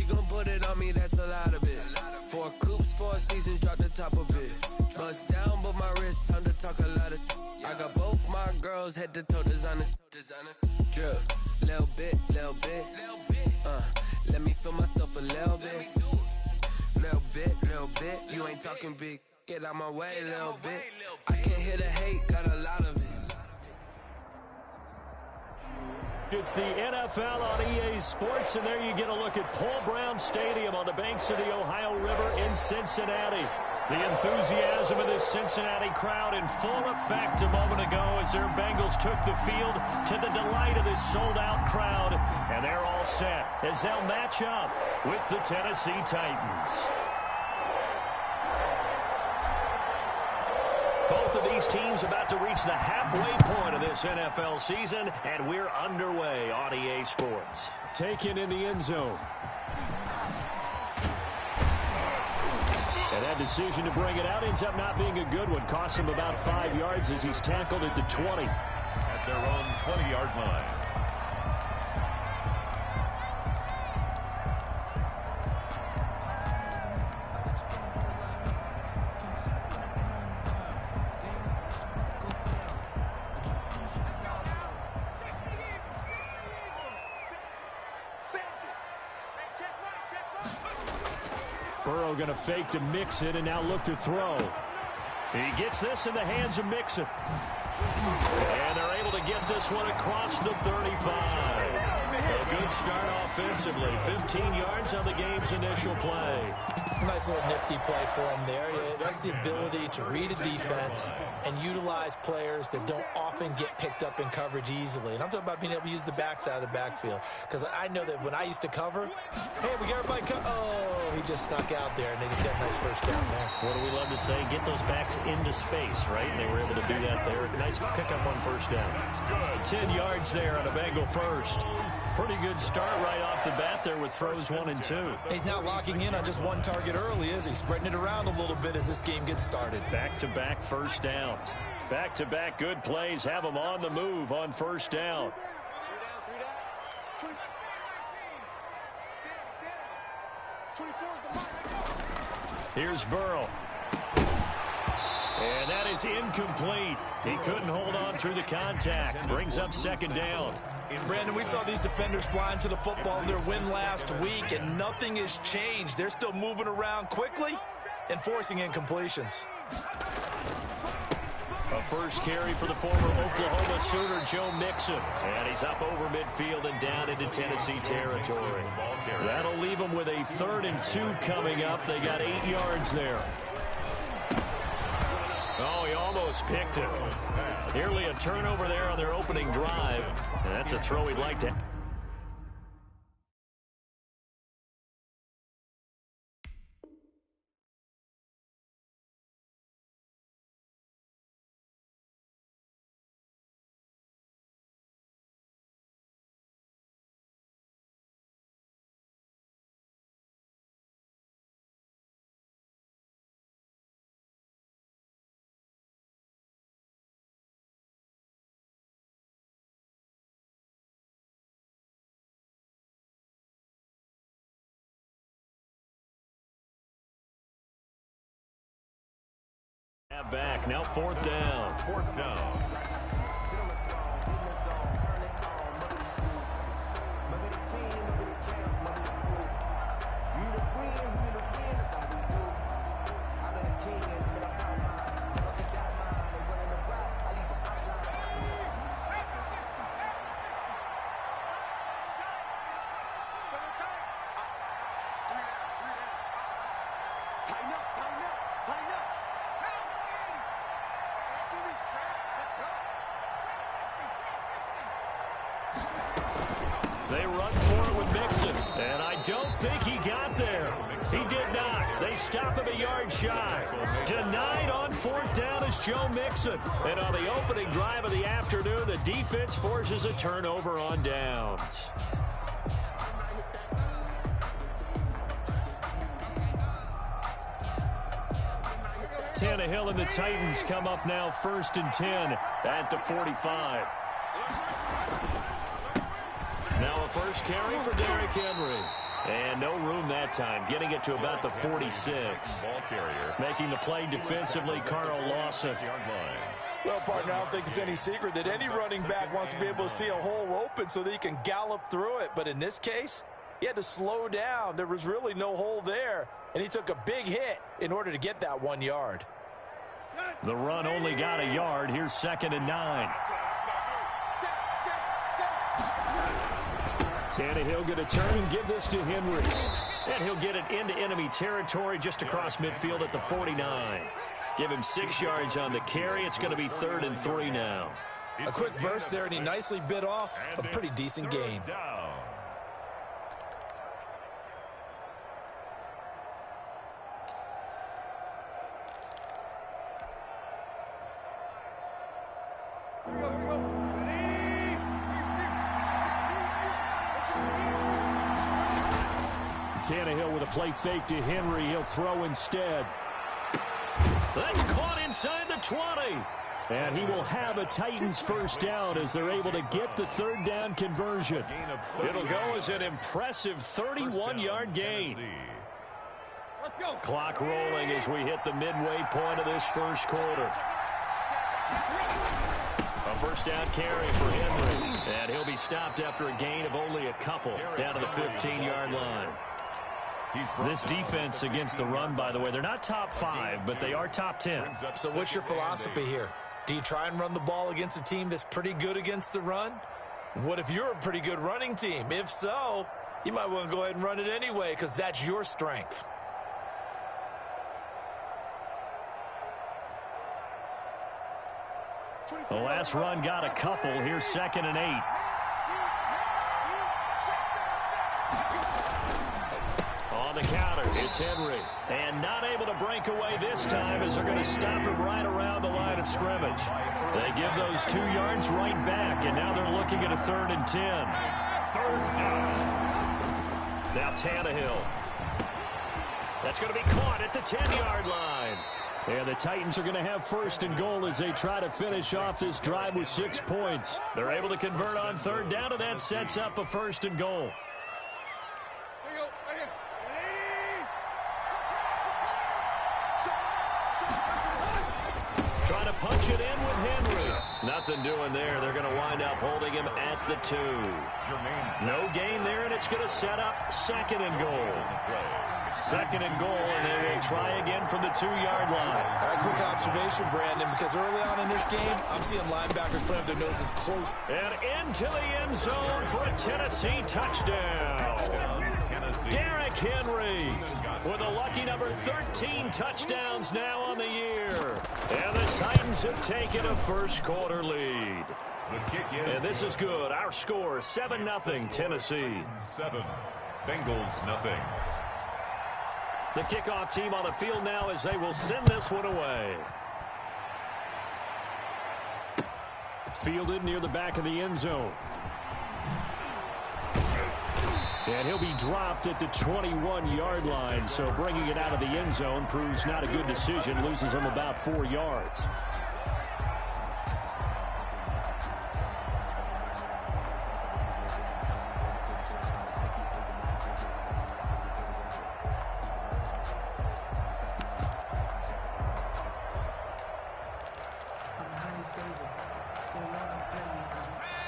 She gon' put it on me, that's a lot of it. 4 coops, 4 seasons, drop the top of it. Bust down, but my wrist, time to talk a lot of. I got both my girls head to toe designer. Drip, little bit. Let me feel myself a little bit. Little bit. You ain't talking big. Get out my way, little bit. I can't hear the hate, got a lot of it. It's the NFL on EA Sports, and there you get a look at Paul Brown Stadium on the banks of the Ohio River in Cincinnati. The enthusiasm of this Cincinnati crowd in full effect a moment ago as their Bengals took the field to the delight of this sold-out crowd. And they're all set as they'll match up with the Tennessee Titans. Both of these teams about to reach the halfway point of this NFL season, and we're underway on EA Sports. Taken in the end zone. And that decision to bring it out ends up not being a good one. Costs him about 5 yards as he's tackled at the 20. At their own 20-yard line. Burrow going to fake to Mixon and now look to throw. He gets this in the hands of Mixon. And they're able to get this one across the 35. A good start offensively. 15 yards on the game's initial play. Nice little nifty play for him there. That's the ability to read a defense and utilize players that don't often get picked up in coverage easily. And I'm talking about being able to use the backs out of the backfield. Because I know that when I used to cover, hey, we got everybody oh, he just snuck out there, and they just got a nice first down there. What do we love to say? Get those backs into space, right? And they were able to do that there. Nice pickup on first down. 10 yards there on a Bengal first. Pretty good start right off the bat there with throws 1 and 2. He's not locking in on just one target early, is he? Spreading it around a little bit as this game gets started. Back-to-back first downs. Back-to-back good plays have them on the move on first down. Here's Burrow. And that is incomplete. He couldn't hold on through the contact. Brings up second down. Brandon, we saw these defenders flying to the football in their win last week, and nothing has changed. They're still moving around quickly and forcing incompletions. A first carry for the former Oklahoma Sooner, Joe Mixon. And he's up over midfield and down into Tennessee territory. That'll leave them with a 3rd and 2 coming up. They got 8 yards there. Oh, he almost picked it. Nearly a turnover there on their opening drive. And that's a throw he'd like to. Back, now 4th down. 4th down. They run for it with Mixon, and I don't think he got there. He did not. They stop him a yard shy. Denied on 4th down is Joe Mixon. And on the opening drive of the afternoon, the defense forces a turnover on downs. Tannehill and the Titans come up now 1st and 10 at the 45. Now a first carry for Derrick Henry. And no room that time, getting it to about the 46. Ball carrier. Making the play defensively, Carl Lawson. Well, partner, I don't think it's any secret that any running back wants to be able to see a hole open so that he can gallop through it. But in this case, he had to slow down. There was really no hole there, and he took a big hit in order to get that 1 yard. The run only got a yard. Here's 2nd and 9. Tannehill going to turn and give this to Henry. And he'll get it into enemy territory just across midfield at the 49. Give him 6 yards on the carry. It's going to be 3rd and 3 now. A quick burst there, and he nicely bit off a pretty decent gain. Tannehill with a play fake to Henry. He'll throw instead. That's caught inside the 20. And he will have a Titans first down as they're able to get the 3rd down conversion. It'll go as an impressive 31-yard gain. Clock rolling as we hit the midway point of this first quarter. A first down carry for Henry. And he'll be stopped after a gain of only a couple down to the 15-yard line. This defense against the run, by the way, they're not top 5, but they are top 10. So what's your philosophy here? Do you try and run the ball against a team that's pretty good against the run? What if you're a pretty good running team? If so, you might want to go ahead and run it anyway because that's your strength. The last run got a couple. Here's 2nd and 8. On the counter, it's Henry. And not able to break away this time as they're going to stop him right around the line of scrimmage. They give those 2 yards right back, and now they're looking at a 3rd and 10. Now Tannehill. That's going to be caught at the 10-yard line. And the Titans are going to have 1st and goal as they try to finish off this drive with 6 points. They're able to convert on 3rd down, and that sets up a 1st and goal. Trying to punch it in with Henry. Nothing doing there. They're going to wind up holding him at the 2. No gain there, and it's going to set up 2nd and goal. 2nd and goal, and they will try again from the 2-yard line. A quick observation, Brandon, because early on in this game, I'm seeing linebackers putting up their noses close. And into the end zone for a Tennessee touchdown. Derrick Henry with a lucky number 13 touchdowns now on the year. And the Titans have taken a first-quarter lead. And this is good. Our score, 7-0 Tennessee. 7, Bengals nothing. The kickoff team on the field now as they will send this one away. Fielded near the back of the end zone. And he'll be dropped at the 21-yard line, so bringing it out of the end zone proves not a good decision, loses him about 4 yards.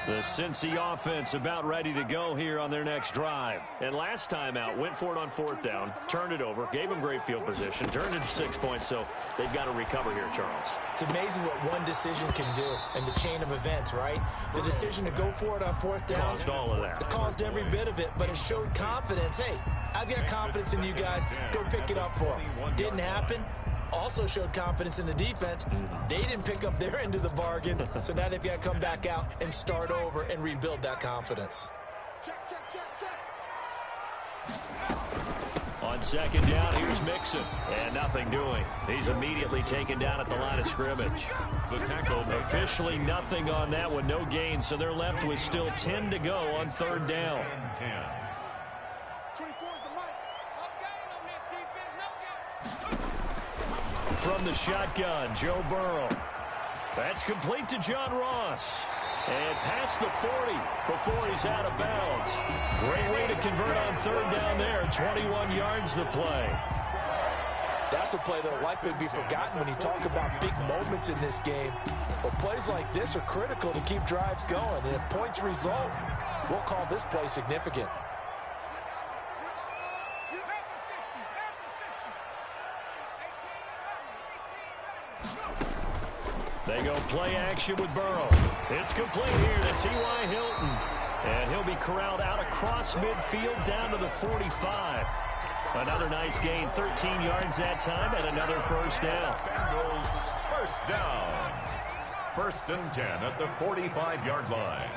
The Cincy offense about ready to go here on their next drive. And last time out, went for it on 4th down, turned it over, gave them great field position, turned it to 6 points, so they've got to recover here, Charles. It's amazing what one decision can do in the chain of events, right? The decision to go for it on 4th down. Caused all of that. It caused every bit of it, but it showed confidence. Hey, I've got confidence in you guys. Go pick it up for them. Didn't happen. Also showed confidence in the defense. They didn't pick up their end of the bargain, so now they've got to come back out and start over and rebuild that confidence. On 2nd down, here's Mixon. And nothing doing. He's immediately taken down at the line of scrimmage. The tackle. Officially nothing on that one, no gain, so they're left with still 10 to go on 3rd down. 10. From the shotgun, Joe Burrow. That's complete to John Ross. And past the 40 before he's out of bounds. Great way to convert on 3rd down there. 21 yards the play. That's a play that will likely be forgotten when you talk about big moments in this game. But plays like this are critical to keep drives going. And if points result, we'll call this play significant. They go play action with Burrow. It's complete here to T.Y. Hilton. And he'll be corralled out across midfield down to the 45. Another nice gain, 13 yards that time, and another first down. Bengals first down. 1st and 10 at the 45-yard line.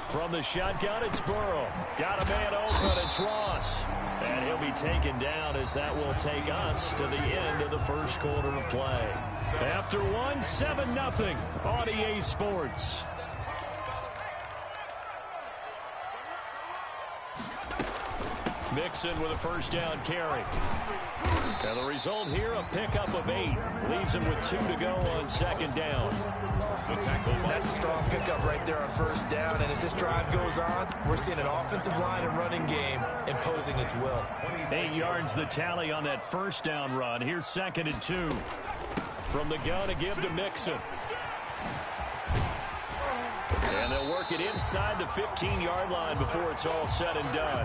From the shotgun, it's Burrow. Got a man open, it's Ross. And he'll be taken down as that will take us to the end of the first quarter of play. After one, 7-0 on EA Sports. Mixon with a first down carry. And the result here, a pickup of 8. Leaves him with 2 to go on 2nd down. That's a strong pickup right there on 1st down. And as this drive goes on, we're seeing an offensive line and running game imposing its will. 8 yards the tally on that first down run. Here's 2nd and 2. From the gun, a give to Mixon. And they'll work it inside the 15-yard line before it's all said and done.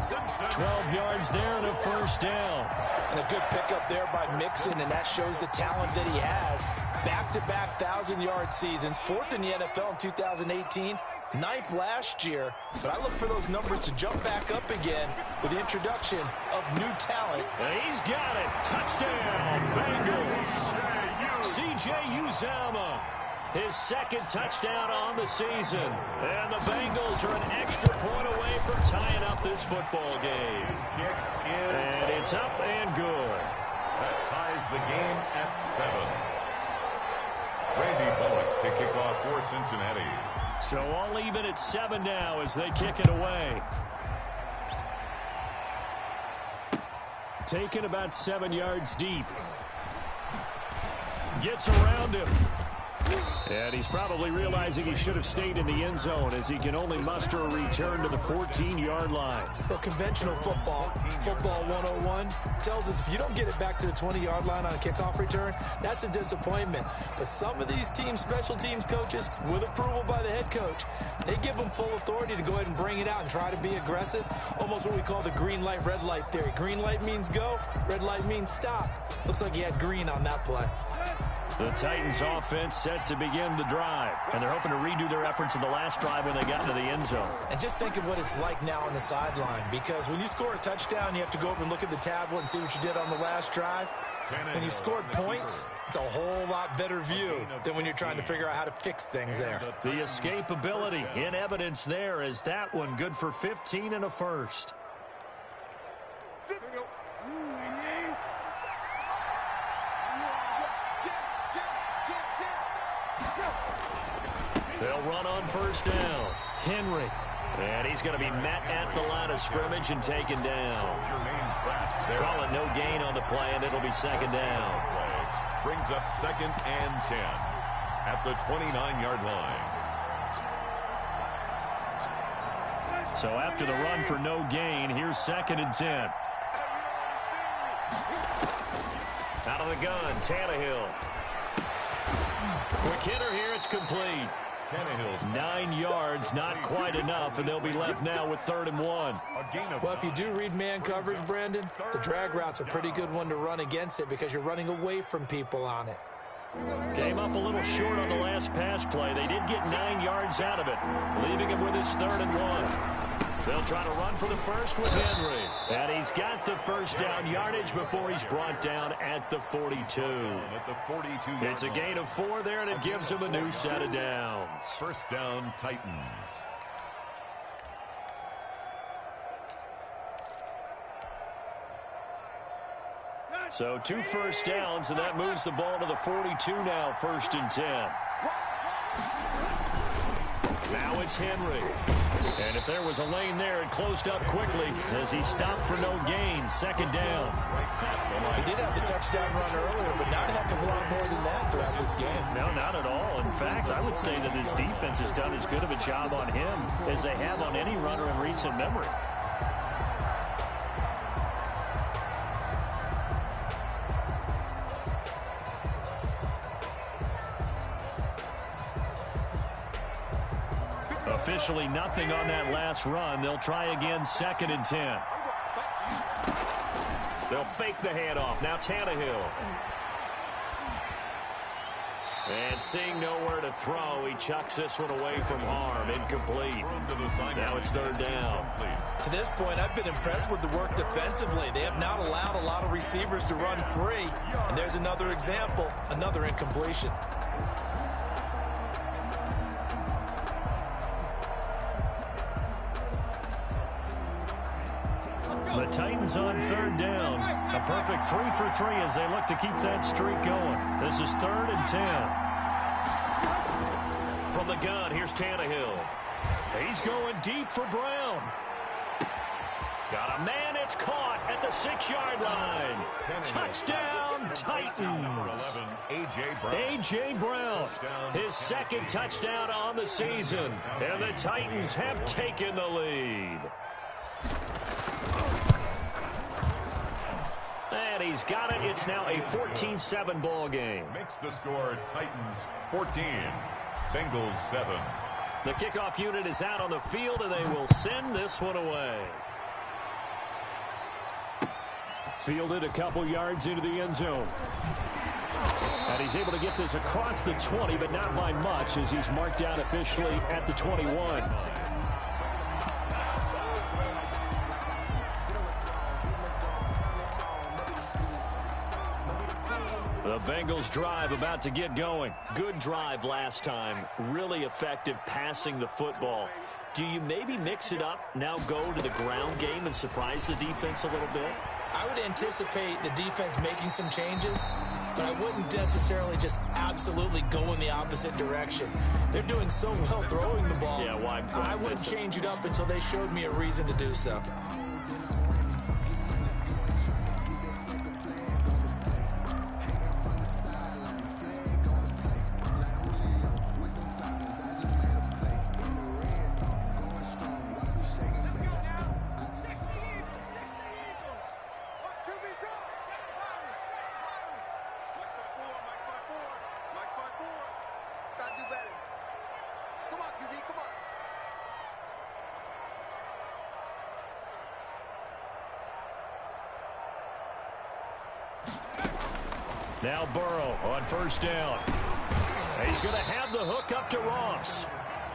12 yards there and a first down. And a good pickup there by Mixon, and that shows the talent that he has. Back-to-back 1,000-yard seasons, 4th in the NFL in 2018, 9th last year. But I look for those numbers to jump back up again with the introduction of new talent. And he's got it. Touchdown, Bengals. C.J. Uzomah. His 2nd touchdown on the season. And the Bengals are an extra point away from tying up this football game. And it's up and good. That ties the game at 7. Randy Bullock to kick off for Cincinnati. So all even at 7 now as they kick it away. Taken about 7 yards deep. Gets around him. And he's probably realizing he should have stayed in the end zone as he can only muster a return to the 14-yard line. Well, conventional football 101, tells us if you don't get it back to the 20-yard line on a kickoff return, that's a disappointment. But some of these teams, special teams coaches, with approval by the head coach, they give them full authority to go ahead and bring it out and try to be aggressive. Almost what we call the green light, red light theory. Green light means go, red light means stop. Looks like he had green on that play. The Titans offense set to begin the drive. And they're hoping to redo their efforts in the last drive when they got into the end zone. And just think of what it's like now on the sideline. Because when you score a touchdown, you have to go over and look at the tablet and see what you did on the last drive. When you scored points, it's a whole lot better view than when you're trying to figure out how to fix things there. The escapability in evidence there is that one good for 15 and a first. They'll run on first down. Henry. And he's going to be met at the line of scrimmage and taken down. Call it no gain on the play, and it'll be 2nd down. Brings up 2nd and 10 at the 29-yard line. So after the run for no gain, here's 2nd and 10. Out of the gun, Tannehill. Quick hitter here, it's complete. 9 yards, not quite enough, and they'll be left now with 3rd and 1. Well, if you do read man coverage, Brandon, the drag route's a pretty good one to run against it because you're running away from people on it. Came up a little short on the last pass play. They did get 9 yards out of it, leaving him with his 3rd and 1. They'll try to run for the first with Henry. And he's got the first down yardage before he's brought down at the 42. It's a gain of 4 there, and it gives him a new set of downs. First down, Titans. So 2 first downs, and that moves the ball to the 42 now, 1st and 10. Now it's Henry. And if there was a lane there, it closed up quickly as he stopped for no gain. Second down. He did have the touchdown run earlier, but not a heck of a lot more than that throughout this game. No, not at all. In fact, I would say that his defense has done as good of a job on him as they have on any runner in recent memory. Officially nothing on that last run. They'll try again, 2nd and 10. They'll fake the handoff. Now Tannehill. And seeing nowhere to throw, he chucks this one away from harm. Incomplete. Now it's 3rd down. To this point, I've been impressed with the work defensively. They have not allowed a lot of receivers to run free. And there's another example, another incompletion. The Titans on 3rd down. A perfect 3 for 3 as they look to keep that streak going. This is 3rd and 10. From the gun, here's Tannehill. He's going deep for Brown. Got a man, it's caught at the 6-yard line. Touchdown, Titans. A.J. Brown, his 2nd touchdown on the season. And the Titans have taken the lead. And he's got it. It's now a 14-7 ball game. Makes the score Titans 14, Bengals 7. The kickoff unit is out on the field, and they will send this one away. Fielded a couple yards into the end zone. And he's able to get this across the 20, but not by much as he's marked down officially at the 21. The Bengals drive about to get going. Good drive last time. Really effective passing the football. Do you maybe mix it up, now go to the ground game and surprise the defense a little bit? I would anticipate the defense making some changes, but I wouldn't necessarily just absolutely go in the opposite direction. They're doing so well throwing the ball. Yeah, why I wouldn't change it up until they showed me a reason to do so. Now Burrow on 1st down. He's going to have the hook up to Ross.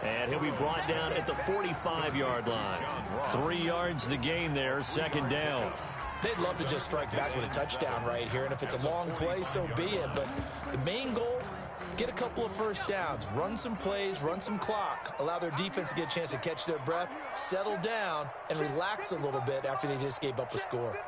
And he'll be brought down at the 45-yard line. 3 yards the gain there, 2nd down. They'd love to just strike back with a touchdown right here, and if it's a long play, so be it. But the main goal, get a couple of 1st downs, run some plays, run some clock, allow their defense to get a chance to catch their breath, settle down, and relax a little bit after they just gave up a score.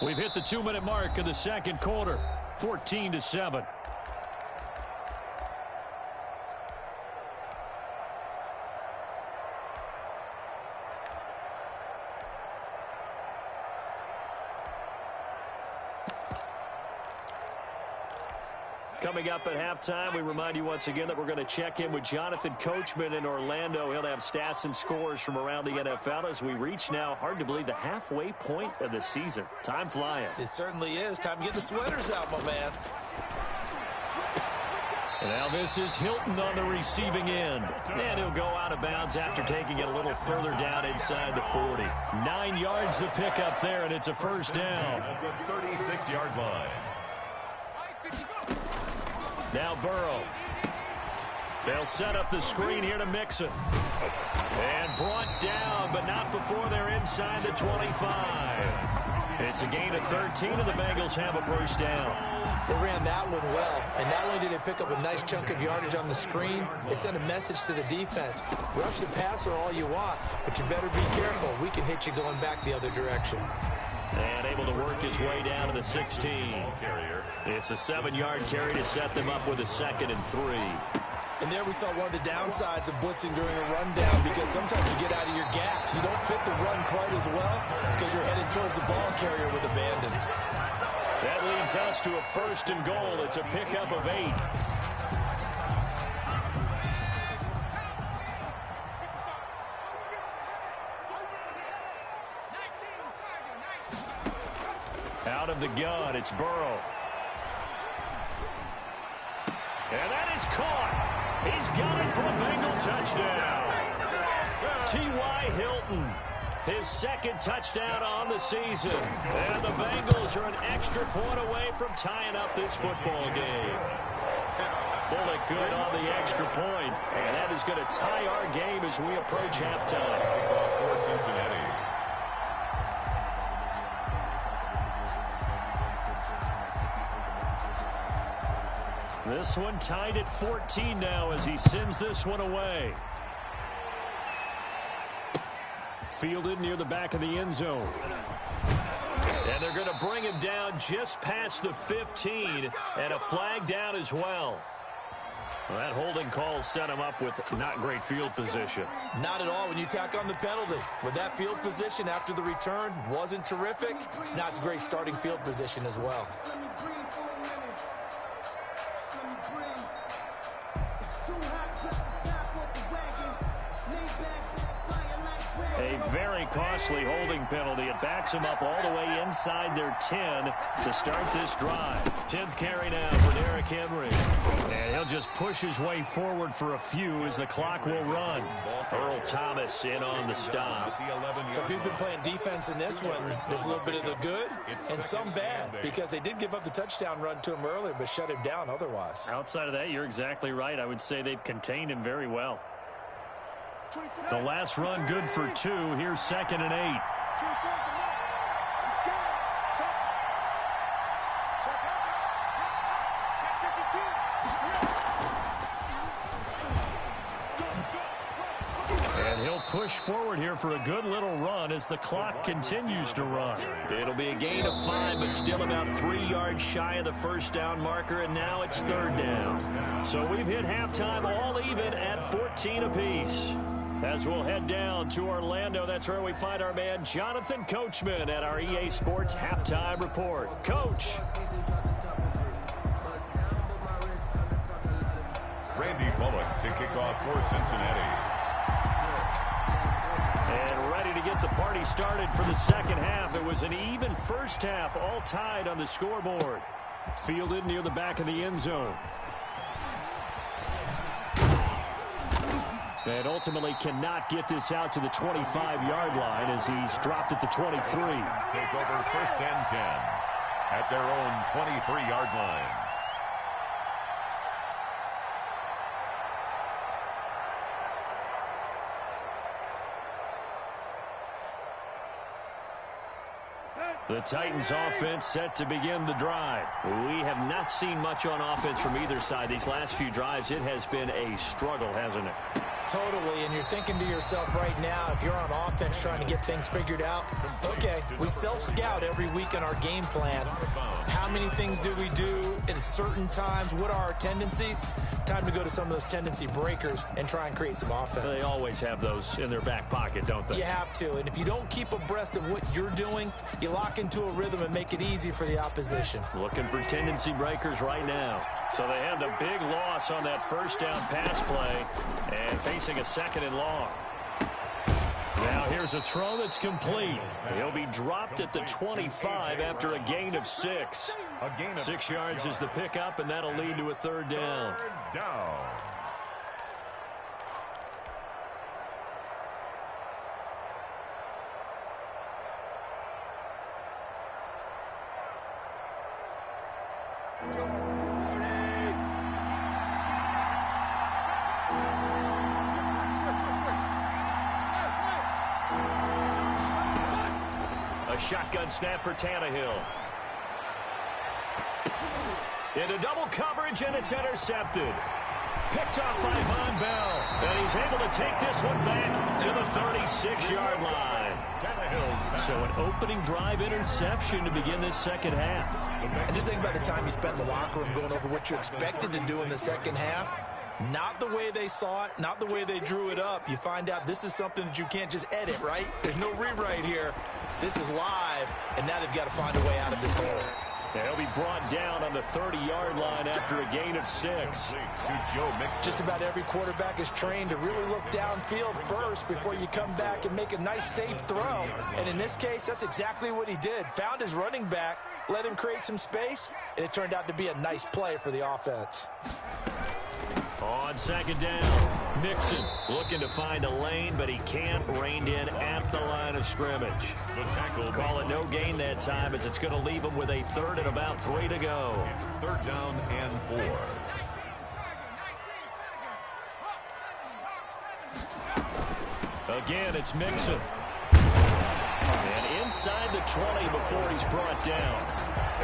We've hit the 2-minute mark of the 2nd quarter, 14-7. Coming up at halftime, we remind you once again that we're going to check in with Jonathan Coachman in Orlando. He'll have stats and scores from around the NFL as we reach now, hard to believe, the halfway point of the season. Time flying. It certainly is. Time to get the sweaters out, my man. Now this is Hilton on the receiving end. And he'll go out of bounds after taking it a little further down inside the 40. 9 yards the pickup there, and it's a 1st down. At the 36-yard line. Now Burrow. They'll set up the screen here to Mixon. And brought down, but not before they're inside the 25. It's a gain of 13, and the Bengals have a 1st down. They ran that one well, and not only did they pick up a nice chunk of yardage on the screen, they sent a message to the defense. Rush the passer all you want, but you better be careful. We can hit you going back the other direction. And able to work his way down to the 16. It's a 7-yard carry to set them up with a 2nd and 3. And there we saw one of the downsides of blitzing during a rundown, because sometimes you get out of your gaps. You don't fit the run quite as well because you're headed towards the ball carrier with abandon. That leads us to a 1st and goal. It's a pickup of 8. Out of the gun, it's Burrow. And that is caught. He's got it for a Bengal touchdown. T.Y. Hilton, his 2nd touchdown on the season. And the Bengals are an extra point away from tying up this football game. Bullet good on the extra point. And that is going to tie our game as we approach halftime. For Cincinnati. This one tied at 14 now as he sends this one away. Fielded near the back of the end zone. And they're going to bring him down just past the 15, and a flag down as well. Well, that holding call set him up with not great field position. Not at all when you tack on the penalty. With that field position after the return wasn't terrific, it's not a great starting field position as well. A very costly holding penalty. It backs him up all the way inside their 10 to start this drive. 10th carry now for Derrick Henry. And he'll just push his way forward for a few as the clock will run. Earl Thomas in on the stop. So if you've been playing defense in this one, there's a little bit of the good and some bad, because they did give up the touchdown run to him earlier but shut him down otherwise. Outside of that, you're exactly right. I would say they've contained him very well. The last run good for 2. Here's 2nd and 8. And he'll push forward here for a good little run as the clock continues to run. It'll be a gain of 5, but still about 3 yards shy of the 1st down marker, and now it's 3rd down. So we've hit halftime all even at 14 apiece. As we'll head down to Orlando, that's where we find our man Jonathan Coachman at our EA Sports Halftime Report. Coach. Randy Bullock to kick off for Cincinnati. And ready to get the party started for the 2nd half. It was an even 1st half, all tied on the scoreboard. Fielded near the back of the end zone. And ultimately cannot get this out to the 25-yard line as he's dropped at the 23. Take over 1st and 10 at their own 23-yard line. The Titans offense set to begin the drive. We have not seen much on offense from either side. These last few drives, it has been a struggle, hasn't it? Totally, and you're thinking to yourself right now, if you're on offense trying to get things figured out, okay, we self-scout every week in our game plan. How many things do we do at certain times? What are our tendencies? Time to go to some of those tendency breakers and try and create some offense. They always have those in their back pocket, don't they? You have to, and if you don't keep abreast of what you're doing, you lock into a rhythm and make it easy for the opposition. Looking for tendency breakers right now. So they had the big loss on that 1st down pass play and facing a 2nd and long. Now here's a throw that's complete. He'll be dropped at the 25 after a gain of 6. 6 yards is the pickup, and that'll lead to a 3rd down. A shotgun snap for Tannehill. Into double coverage, and it's intercepted. Picked off by Von Bell. And he's able to take this one back to the 36-yard line. So an opening drive interception to begin this second half. And just think about the time you spent in the locker room going over what you expected to do in the second half. Not the way they saw it, not the way they drew it up. You find out this is something that you can't just edit, right? There's no rewrite here. This is live, and now they've got to find a way out of this hole. He'll be brought down on the 30-yard line after a gain of 6. Just about every quarterback is trained to really look downfield first before you come back and make a nice, safe throw. And in this case, that's exactly what he did. Found his running back, let him create some space, and it turned out to be a nice play for the offense. On second down, Mixon looking to find a lane, but he can't. Reined in at the line of scrimmage. Call it no gain that time, as it's going to leave him with a third and about 3 to go. It's third down and 4. Again, it's Mixon. And inside the 20 before he's brought down.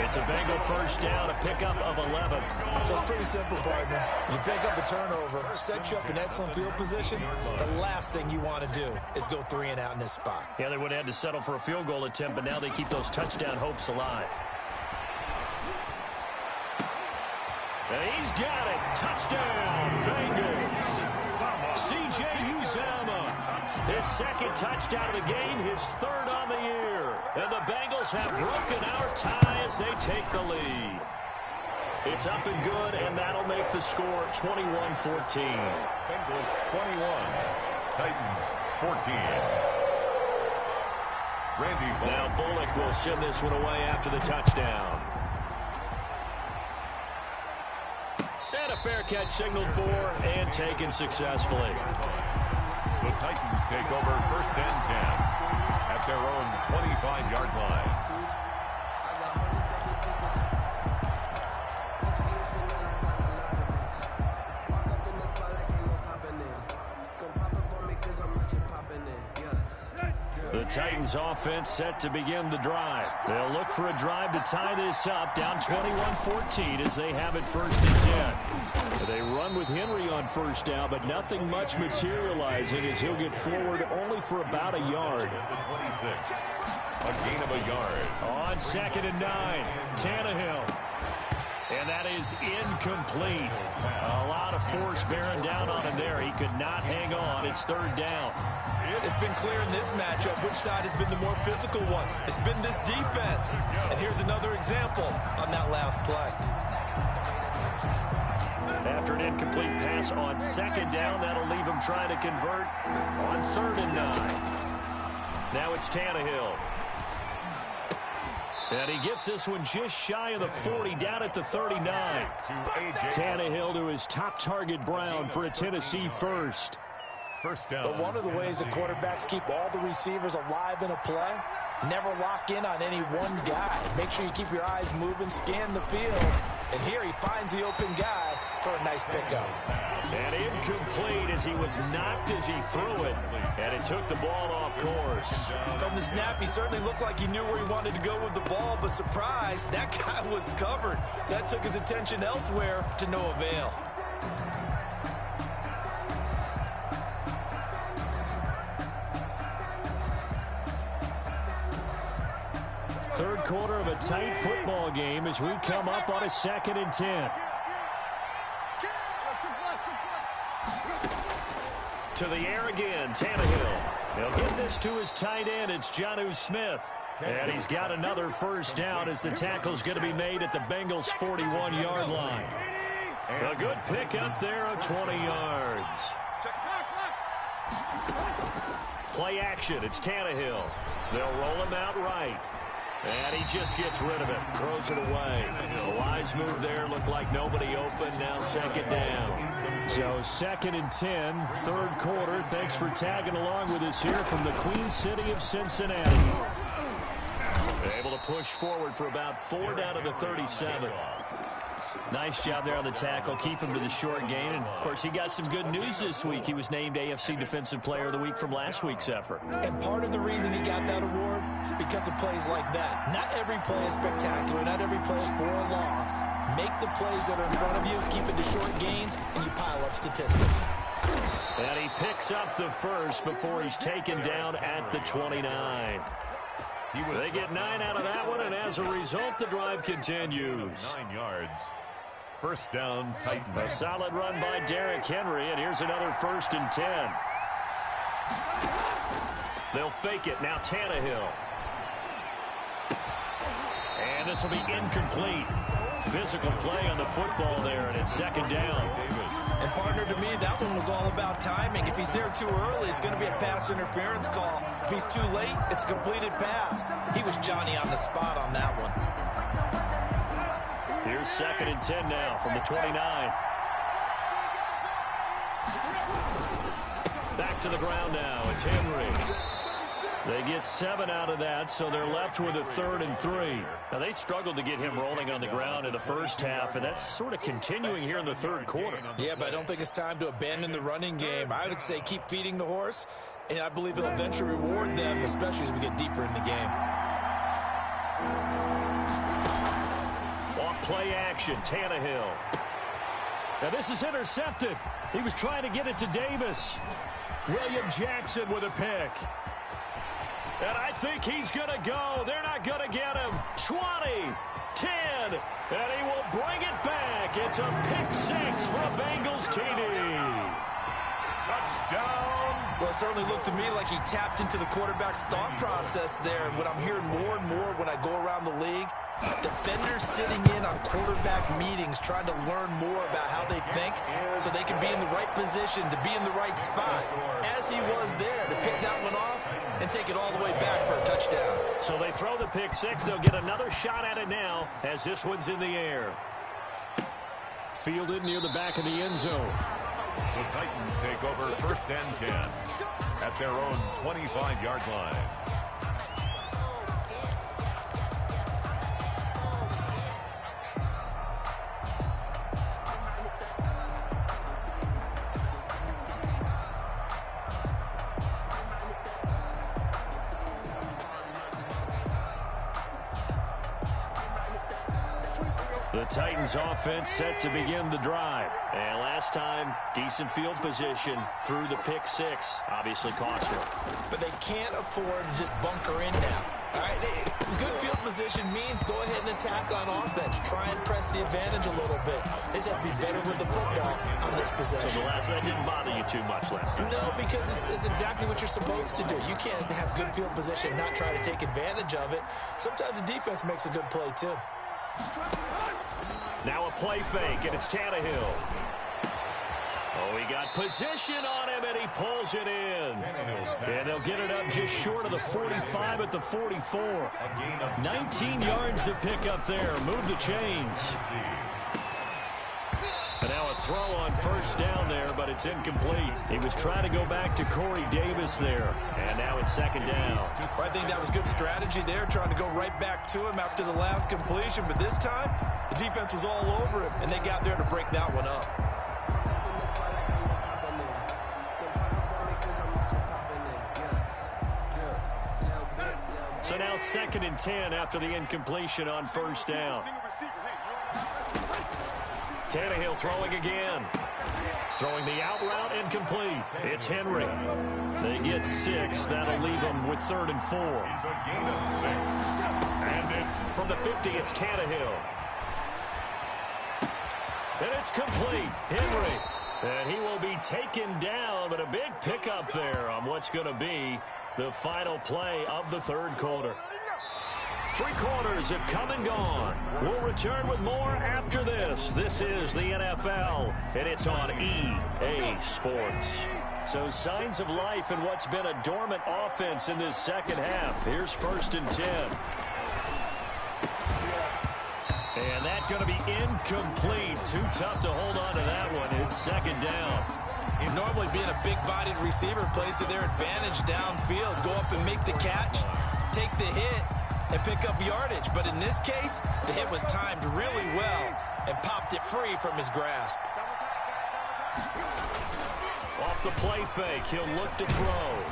It's a Bengal first down, a pickup of 11. So it's pretty simple, partner. You pick up a turnover, set you up in excellent field position. The last thing you want to do is go 3 and out in this spot. Yeah, they would have had to settle for a field goal attempt, but now they keep those touchdown hopes alive. And he's got it. Touchdown, Bengals. C.J. Uzomah, his second touchdown of the game, his third on the year. And the Bengals have broken our tie as they take the lead. It's up and good, and that'll make the score 21-14. Bengals 21, Titans 14. Randy Bullock. Now Bullock will send this one away after the touchdown. And a fair catch signaled for and taken successfully. The Titans take over first and 10 at their own 25-yard line. The Titans offense set to begin the drive. They'll look for a drive to tie this up, down 21-14 as they have it first and 10. They run with Henry on first down, but nothing much materializing as he'll get forward only for about a yard. 26, a gain of a yard. On second and 9, Tannehill. And that is incomplete. A lot of force bearing down on him there. He could not hang on. It's third down. It's been clear in this matchup which side has been the more physical one. It's been this defense. And here's another example on that last play. After an incomplete pass on second down, that'll leave him trying to convert on third and 9. Now it's Tannehill. And he gets this one just shy of the 40, down at the 39. Tannehill to his top target, Brown, for a Tennessee first. First down. But one of the ways that quarterbacks keep all the receivers alive in a play, never lock in on any one guy. Make sure you keep your eyes moving, scan the field. And here he finds the open guy for a nice pickup. And incomplete as he was knocked as he threw it. And it took the ball off course. From the snap, he certainly looked like he knew where he wanted to go with the ball, but surprise, that guy was covered. So that took his attention elsewhere to no avail. Third quarter of a tight football game as we come up on a second and 10. To the air again, Tannehill. He'll get this to his tight end. It's Jonnu Smith. And he's got another first down as the tackle's going to be made at the Bengals' 41-yard line. A good pickup there of 20 yards. Play action. It's Tannehill. They'll roll him out right. And he just gets rid of it. Throws it away. A wise move there. Looked like nobody open. Now second down. So second and 10, third quarter. Thanks for tagging along with us here from the Queen City of Cincinnati. Able to push forward for about 4 down to the 37. Nice job there on the tackle. Keep him to the short gain. And, of course, he got some good news this week. He was named AFC Defensive Player of the Week from last week's effort. And part of the reason he got that award, because of plays like that. Not every play is spectacular. Not every play is for a loss. Make the plays that are in front of you, keep it to short gains, and you pile up statistics. And he picks up the first before he's taken down at the 29. They get 9 out of that one, and as a result, the drive continues. 9 yards. First down, Titans. A solid run by Derrick Henry, and here's another 1st and 10. They'll fake it. Now Tannehill. And this will be incomplete. Physical play on the football there, and it's 2nd down. And partner, to me, that one was all about timing. If he's there too early, it's going to be a pass interference call. If he's too late, it's a completed pass. He was Johnny on the spot on that one. Here's 2nd and 10 now from the 29. Back to the ground now. It's Henry. They get 7 out of that, so they're left with a 3rd and 3. Now, they struggled to get him rolling on the ground in the first half, and that's sort of continuing here in the 3rd quarter. Yeah, but I don't think it's time to abandon the running game. I would say keep feeding the horse, and I believe it'll eventually reward them, especially as we get deeper in the game. Off play action, Tannehill. Now, this is intercepted. He was trying to get it to Davis. William Jackson with a pick. And I think he's going to go. They're not going to get him. 20, 10, and he will bring it back. It's a pick 6 for a Bengals TD. Touchdown. Well, it certainly looked to me like he tapped into the quarterback's thought process there. And what I'm hearing more and more when I go around the league, defenders sitting in on quarterback meetings trying to learn more about how they think so they can be in the right position to be in the right spot, as he was there to pick that one off and take it all the way back for a touchdown. So they throw the pick 6. They'll get another shot at it now as this one's in the air. Fielded near the back of the end zone. The Titans take over 1st and 10 at their own 25-yard line. The Titans offense set to begin the drive. And last time, decent field position through the pick 6. Obviously costly. But they can't afford to just bunker in now. All right, good field position means go ahead and attack on offense. Try and press the advantage a little bit. They just have to be better with the football on this possession. So that didn't bother you too much last time? No, because it's exactly what you're supposed to do. You can't have good field position, not try to take advantage of it. Sometimes the defense makes a good play, too. Now a play fake, and it's Tannehill. Oh, he got position on him, and he pulls it in. And they'll get it up just short of the 45 at the 44. 19 yards to pick up there. Move the chains. And now a throw on 1st down there, but it's incomplete. He was trying to go back to Corey Davis there. And now it's 2nd down. I think that was good strategy there, trying to go right back to him after the last completion. But this time, the defense was all over him, and they got there to break that one up. So now 2nd and 10 after the incompletion on 1st down. Tannehill throwing again. Throwing the out route incomplete. It's Henry. They get 6. That'll leave them with 3rd and 4. It's a gain of 6. And it's from the 50, it's Tannehill. And it's complete. Henry. And he will be taken down, but a big pickup there on what's going to be the final play of the 3rd quarter. 3 quarters have come and gone. We'll return with more after this. This is the NFL, and it's on EA Sports. So signs of life in what's been a dormant offense in this 2nd half. Here's 1st and 10. And that's going to be incomplete. Too tough to hold on to that one. It's 2nd down. Normally being a big-bodied receiver plays to their advantage downfield. Go up and make the catch, take the hit, and pick up yardage. But in this case, the hit was timed really well and popped it free from his grasp. Off the play fake, he'll look to throw.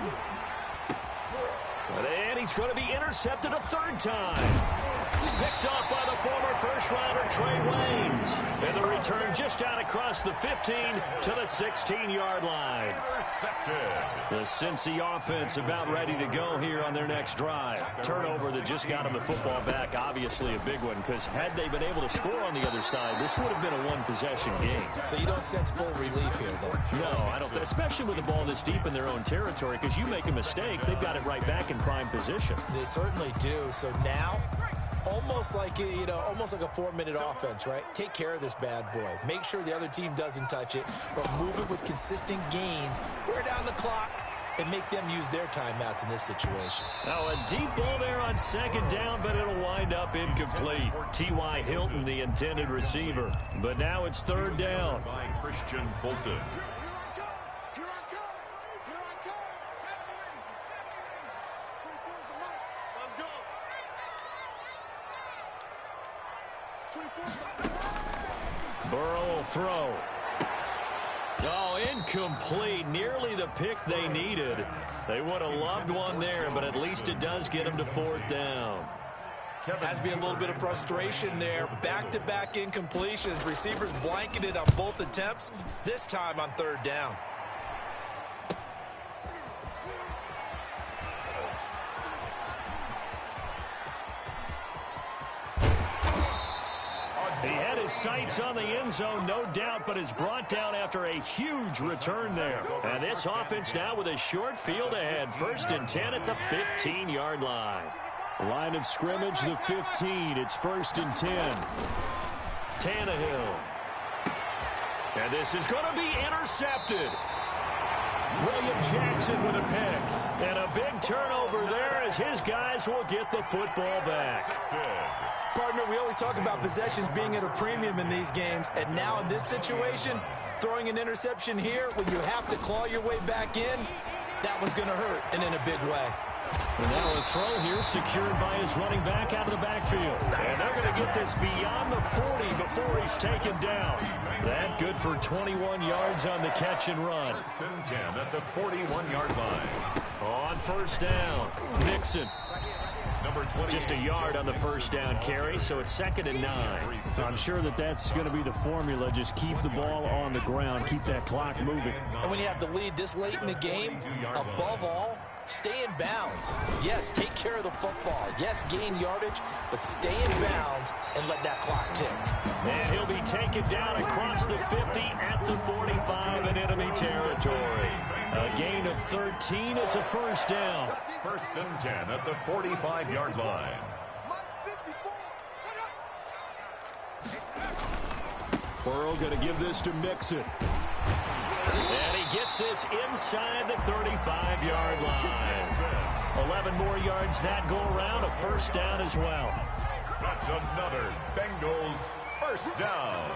And he's going to be intercepted a 3rd time. Picked off by the former rounder Trey Waynes. And the return just out across the 15 to the 16-yard line. The Cincy offense about ready to go here on their next drive. Turnover that just got them the football back, obviously a big one, because had they been able to score on the other side, this would have been a one-possession game. So you don't sense full relief here, then? No, I don't, especially with the ball this deep in their own territory, because you make a mistake, they've got it right back in prime position. They certainly do. So now, almost like a 4-minute offense, right? Take care of this bad boy. Make sure the other team doesn't touch it, but move it with consistent gains. Wear down the clock and make them use their timeouts in this situation. Now a deep ball there on second down, but it'll wind up incomplete. T.Y. Hilton, the intended receiver. But now it's third down. By Christian Fulton. Burrow will throw. Oh, incomplete. Nearly the pick they needed. They would have loved one there, but at least it does get them to fourth down. Has to be a little bit of frustration there. Back-to-back incompletions. Receivers blanketed on both attempts, this time on third down. He had his sights on the end zone, no doubt, but is brought down after a huge return there. And this offense now with a short field ahead. 1st and 10 at the 15-yard line. Line of scrimmage, the 15. It's 1st and 10. Tannehill. And this is going to be intercepted. William Jackson with a pick. And a big turnover there as his guys will get the football back. Partner, we always talk about possessions being at a premium in these games, and now in this situation, throwing an interception here when you have to claw your way back in, that one's going to hurt, and in a big way. And now a throw here secured by his running back out of the backfield. And they're going to get this beyond the 40 before he's taken down. That good for 21 yards on the catch and run. 1st and 10 at the 41-yard line. On first down, Mixon. Just a yard on the first down carry, so it's 2nd and 9. I'm sure that's going to be the formula. Just keep the ball on the ground, keep that clock moving. And when you have the lead this late in the game, above all, stay in bounds. Yes, take care of the football. Yes, gain yardage, but stay in bounds and let that clock tick. And he'll be taken down across the 50 at the 45 in enemy territory. A gain of 13. It's a first down. 1st and 10 at the 45-yard line. Burrow going to give this to Mixon. And he gets this inside the 35-yard line. 11 more yards that go around. A first down as well. That's another Bengals first down.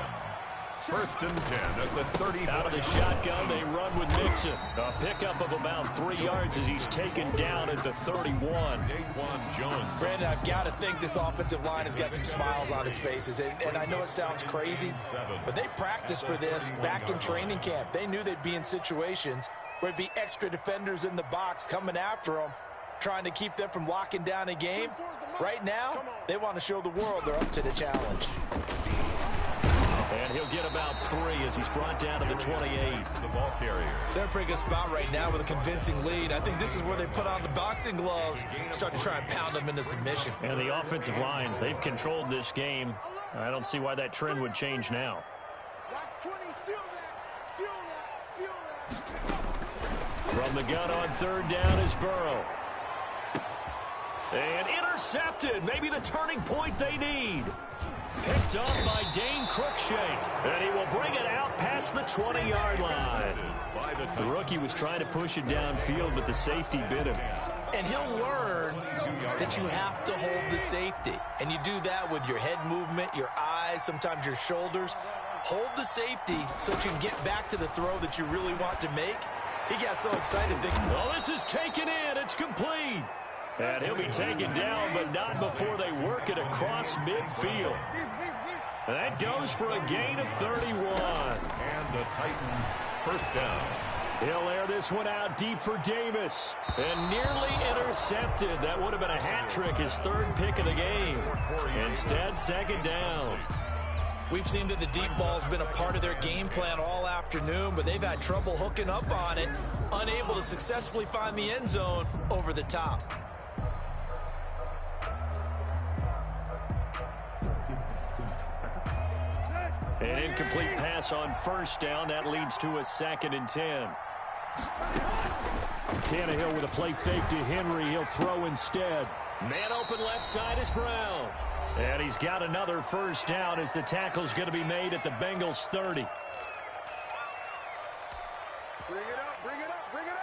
1st and 10 at the 30. Out of the shotgun, they run with Mixon. A pickup of about 3 yards as he's taken down at the 31. Daquan Jones. Brandon, I've got to think this offensive line has got some smiles on its faces. And I know it sounds crazy, but they practiced for this back in training camp. They knew they'd be in situations where there'd be extra defenders in the box coming after them, trying to keep them from locking down a game. Right now, they want to show the world they're up to the challenge. And he'll get about 3 as he's brought down to the 28. The ball carrier. They're in a pretty good spot right now with a convincing lead. I think this is where they put on the boxing gloves, start to try and pound them into submission. And the offensive line, they've controlled this game. I don't see why that trend would change now. From the gun on third down is Burrow. And intercepted. Maybe the turning point they need. Picked up by Dane Cruikshank. And he will bring it out past the 20-yard line. The rookie was trying to push it downfield, but the safety bit him. And he'll learn that you have to hold the safety. And you do that with your head movement, your eyes, sometimes your shoulders. Hold the safety so that you can get back to the throw that you really want to make. He got so excited thinking, well, this is taken in. It's complete. And he'll be taken down, but not before they work it across midfield. And that goes for a gain of 31. And the Titans first down. He'll air this one out deep for Davis. And nearly intercepted. That would have been a hat trick, his third pick of the game. Instead, second down. We've seen that the deep ball's been a part of their game plan all afternoon, but they've had trouble hooking up on it, unable to successfully find the end zone over the top. An incomplete pass on first down. That leads to a 2nd and 10. Tannehill with a play fake to Henry. He'll throw instead. Man open left side is Brown. And he's got another first down as the tackle's going to be made at the Bengals 30. Bring it up, bring it up, bring it up.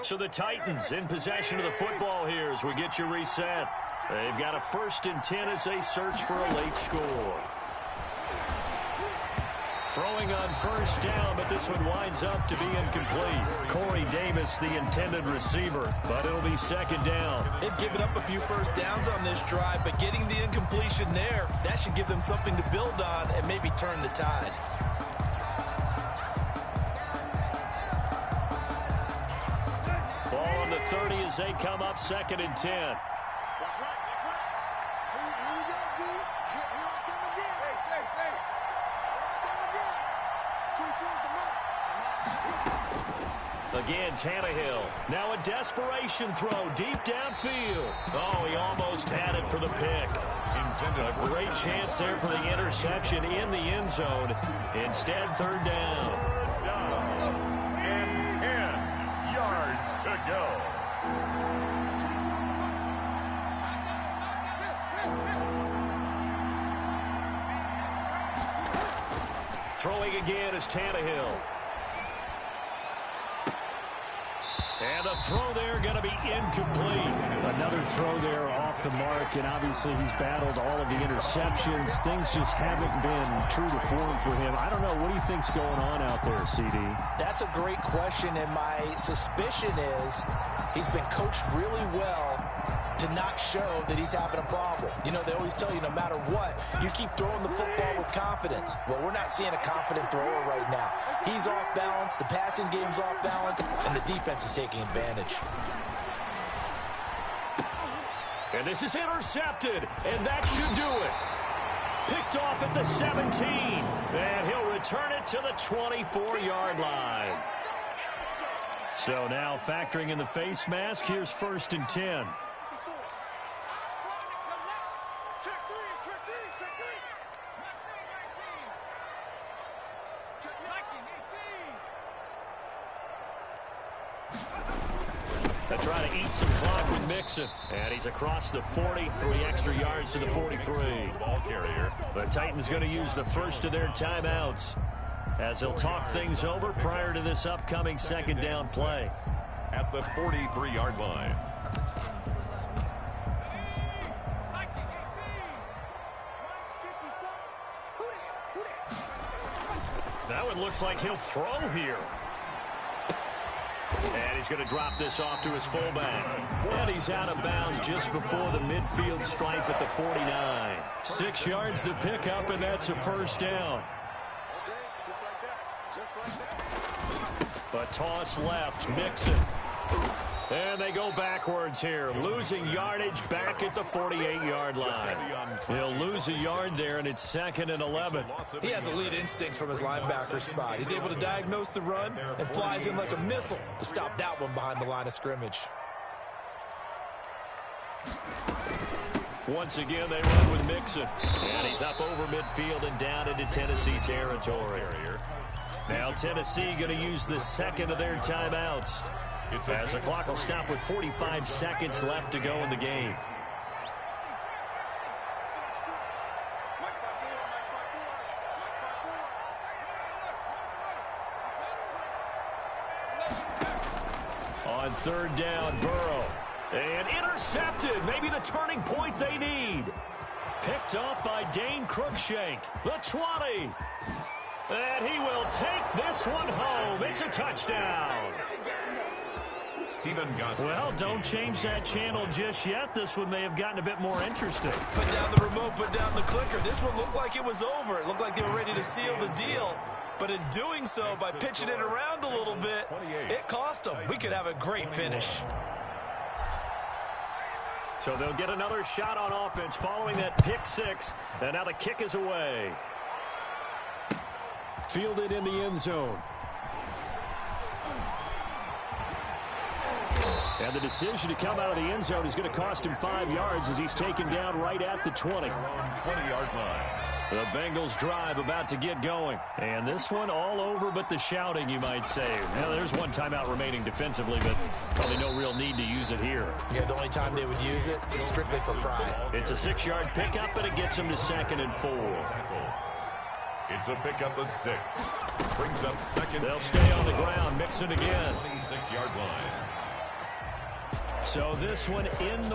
So the Titans in possession of the football here as we get you reset. They've got a 1st and 10 as they search for a late score. Throwing on first down, but this one winds up to be incomplete. Corey Davis, the intended receiver, but it'll be 2nd down. They've given up a few first downs on this drive, but getting the incompletion there, that should give them something to build on and maybe turn the tide. Ball on the 30 as they come up 2nd and 10. That's right, that's right. Here we go, D. Here I come again. Hey. Here I come again. 2 Again, Tannehill. Now a desperation throw deep downfield. Oh, he almost had it for the pick. A great chance there for the interception in the end zone. Instead, 3rd down. And 10 yards to go. Throwing again is Tannehill. And the throw there going to be incomplete. Another throw there off the mark, and obviously he's battled all of the interceptions. Things just haven't been true to form for him. I don't know. What do you think's going on out there, CD? That's a great question, and my suspicion is he's been coached really well to not show that he's having a problem. You know, they always tell you no matter what, you keep throwing the football with confidence. Well, we're not seeing a confident thrower right now. He's off balance, the passing game's off balance, and the defense is taking advantage. And this is intercepted, and that should do it. Picked off at the 17, and he'll return it to the 24-yard line. So now factoring in the face mask, here's 1st and 10. They try to eat some clock with Mixon. And he's across the 40, 3 extra yards to the 43. Ball carrier. The Titans going to use the first of their timeouts as they'll talk things over prior to this upcoming 2nd down play. At the 43-yard line. That one looks like he'll throw here. And he's going to drop this off to his fullback. And he's out of bounds just before the midfield stripe at the 49. 6 yards to pick up, and that's a 1st down. A toss left, Mixon. And they go backwards here, losing yardage back at the 48-yard line. He'll lose a yard there, and it's 2nd and 11. He has elite instincts from his linebacker spot. He's able to diagnose the run and flies in like a missile to stop that one behind the line of scrimmage. Once again, they run with Mixon. And he's up over midfield and down into Tennessee territory. Now Tennessee going to use the 2nd of their timeouts, as the clock will stop with 45 seconds left to go in the game. On 3rd down, Burrow. And intercepted. Maybe the turning point they need. Picked up by Dane Cruikshank. The 20. And he will take this one home. It's a touchdown. Stephen Gostin. Well, don't change that channel just yet. This one may have gotten a bit more interesting. Put down the remote, put down the clicker. This one looked like it was over. It looked like they were ready to seal the deal. But in doing so, by pitching it around a little bit, it cost them. We could have a great finish. So they'll get another shot on offense following that pick six. And now the kick is away. Fielded in the end zone. And the decision to come out of the end zone is going to cost him 5 yards as he's taken down right at the 20. 20-yard line. The Bengals drive about to get going. And this one all over but the shouting, you might say. Well, there's one timeout remaining defensively, but probably no real need to use it here. Yeah, the only time they would use it is strictly for pride. It's a 6-yard pickup, but it gets them to 2nd and 4. It's a pickup of 6. Brings up 2nd. They'll stay on the ground, mix it again. 26-yard line. So this one in the